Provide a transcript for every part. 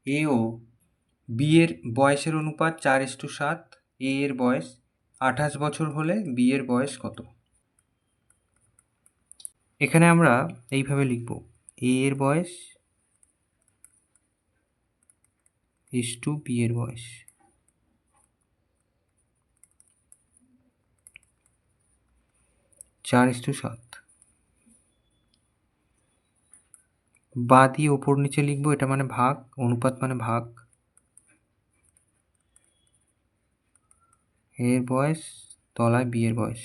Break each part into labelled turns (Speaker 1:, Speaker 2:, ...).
Speaker 1: এ ও B এর বয়সের অনুপাত 4:7। এ এর বয়স 28 বছর হলে বি এর বয়স কত? এখানে আমরা এইভাবে লিখব, এ এর বয়স ইস টু বি এর বয়স। চার ইস টু সাত। বা দিয়ে ওপর নিচে লিখবো, এটা মানে ভাগ, অনুপাত মানে ভাগ। এর বয়স তলায় বি এর বয়স।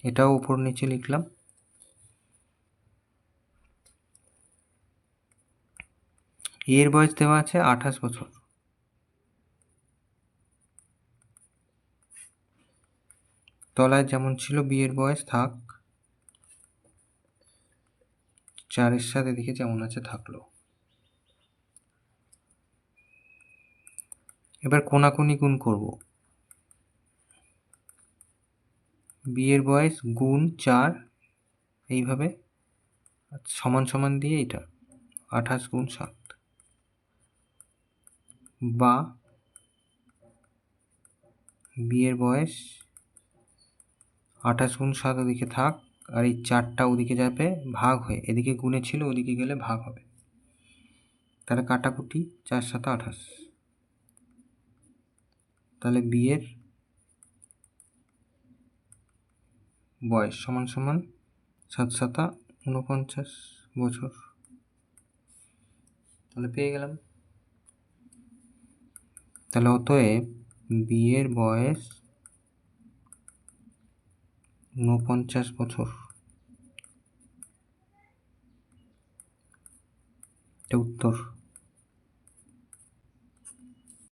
Speaker 1: এটাও উপর নিচে লিখলাম। এর বয়স দেওয়া আছে 28 বছর। তলায় যেমন ছিল বি এর বয়স থাক, 4-এর সাথে এদিকে যেমন আছে থাকলো। এবার কোনাকুনি গুণ করব। বি এর বয়স গুণ 4, এইভাবে সমান সমান দিয়ে এটা 28 গুণ 7। বা বি এর বয়স 28 গুণ 7 ওদিকে থাক, আর এই 4টা ওদিকে যাবে ভাগ হয়ে, এদিকে গুণে ছিল ওদিকে গেলে ভাগ হবে। তাহলে কাটাকুটি 4 7 28। তাহলে বি এর বয়স সমান সমান 7 7 49 বছর। তাহলে পেয়ে গেলাম। তাহলে অতএব বি এর বয়স 49 বছর। এটা উত্তর।